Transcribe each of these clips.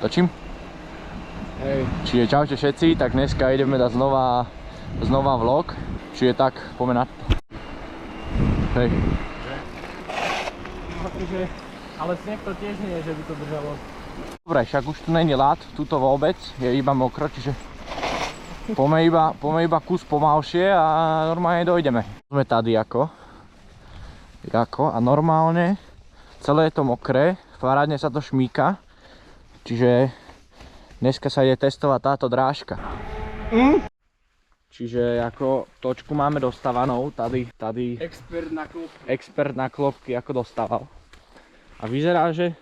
Točím? Hej. Čiže čaute všetci, tak dneska ideme dať znova vlog. Čiže tak, poďme na to. Hej. Ale sneh to tiež nie je, že by to držalo. Dobre, však už tu není ľad, tuto vôbec, je iba mokro, čiže poďme iba kus pomalšie a normálne dojdeme. Sme tady ako a normálne celé je to mokré, parádne sa to šmíka. Čiže dneska sa ide testovať táto drážka. Čiže ako točku máme dostávanou, tady expert na klopky ako dostával. A vyzerá, že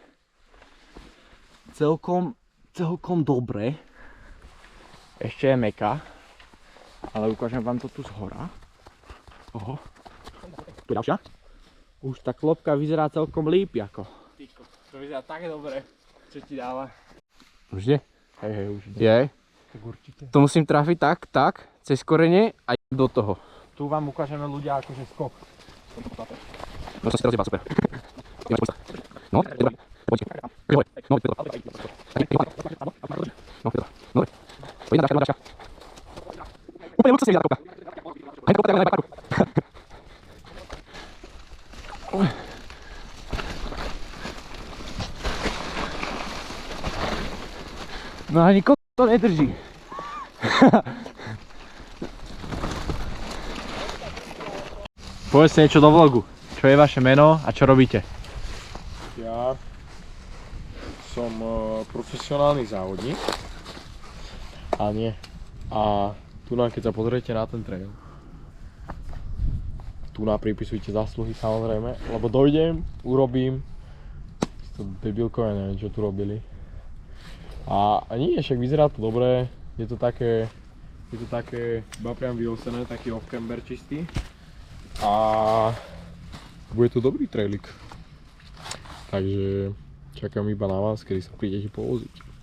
celkom dobre. Ešte je meká, ale ukážem vám to tu zhora. Oho, tu ďalšia. Už tá klopka vyzerá celkom líp ako. Tyko, to vyzerá tak dobre. Čo ti dáva? Už je? Hej, už ide. Je? Tak určite. To musím trafiť tak, cez korene a do toho. Tu vám ukážeme ľudia akože skok. No som si rozjebal, super. No, dobrá. Poď. No, poď. No, poď. No, poď na drážka. Úplne luxusne vyzerá kopka. Aj kopka, tak parku. No ani to nedrží. Povedzte niečo do vlogu. Čo je vaše meno a čo robíte? Ja som profesionálny závodník. A tu keď sa pozriete na ten trail, tu pripisujte zásluhy samozrejme, lebo dojdem, urobím. To debilkové, neviem čo tu robili. A nie, však vyzerá to dobré, je to také iba priam vyosené, taký off-camber čistý. A bude to dobrý trailik. Takže čakám iba na vás, kedy sa prídete povoziť.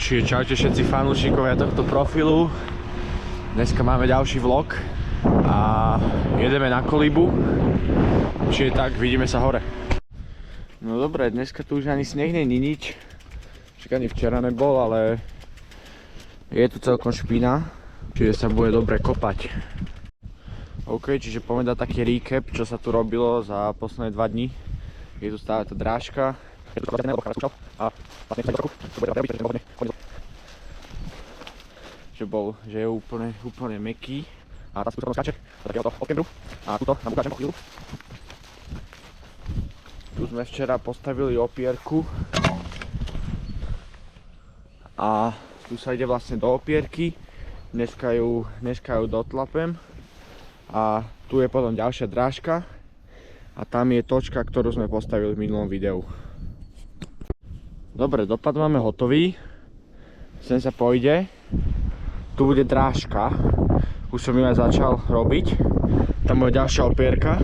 Čiže čaute všetci fanúšikovia tohto profilu. Dneska máme ďalší vlog a jedeme na Kolibu. Čiže tak, vidíme sa hore. No dobre, dneska tu už ani sneh není nič. Však ani včera nebol, ale je tu celkom špina. Čiže sa bude dobre kopať. OK, čiže poďme dať taký recap, čo sa tu robilo za posledné 2 dni. Je tu stále tá drážka. Že je úplne mäkký a tá skúška skáče do takéhoto off-camberu a tuto nám ukážem po chvíľu. Tu sme včera postavili opierku a tu sa ide vlastne do opierky, dneska ju dotlapem a tu je potom ďalšia drážka a tam je točka, ktorú sme postavili v minulom videu. Dobre, dopad máme hotový, sem sa pôjde, tu bude drážka, už som ju aj začal robiť, tam bude ďalšia opierka,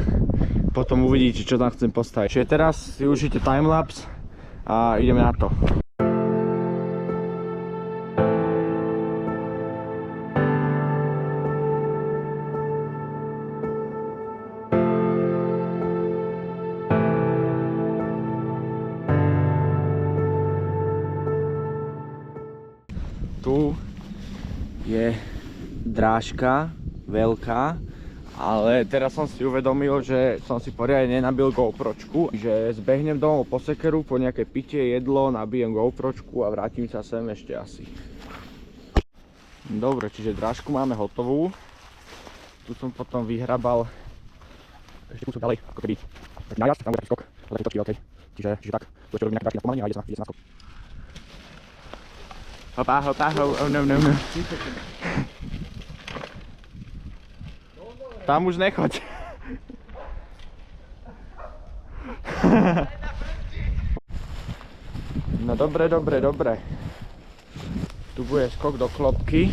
potom uvidíte, čo tam chcem postaviť. Čiže teraz si užite timelapse a ideme na to. Tu je drážka veľká Ale teraz som si uvedomil, že som si poriadne nenabil GoPročku, že zbehnem domov po sekeru, po nejaké pitie, jedlo, nabijem GoPročku a vrátim sa sem ešte asi. Dobre, čiže drážku máme hotovú. Tu som potom vyhrabal ešte kúsok ďalej, ako keby taký najazd, tam bude taký skok, ale taký točky veľkej. Čiže tak, tu ešte robím nejaké drážky na spomalenie a ide sa na skok. Hopa, oh no. Tam už nechoď. No dobre. Tu bude skok do klopky.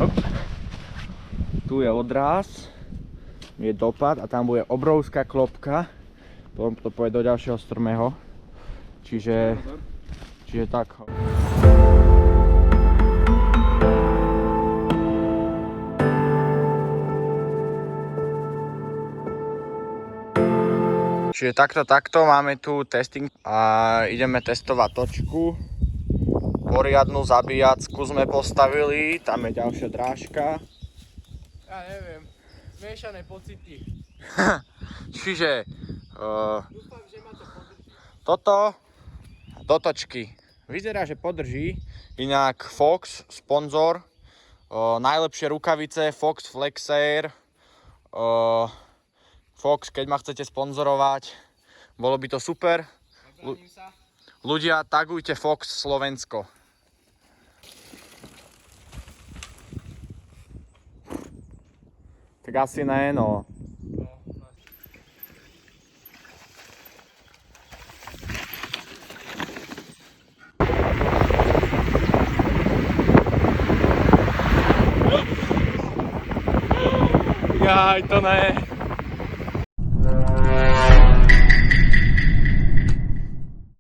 Hop. Tu je odraz. Je dopad a tam bude obrovská klopka. Potom to pôjde do ďalšieho strmého. Čiže tak. Čiže takto máme tu testing a ideme testovať točku. Poriadnu zabíjať sme postavili, tam je ďalšia drážka. Ja neviem, zmiešané pocity. Čiže Dúfam, že ma to podrží. toto do točky. Vyzerá, že podrží. Inak Fox, sponzor, najlepšie rukavice, Fox Flexair. Fox, keď ma chcete sponzorovať, bolo by to super. Ľudia, tagujte Fox Slovensko. Tak asi ne, no. Jaj, to ne.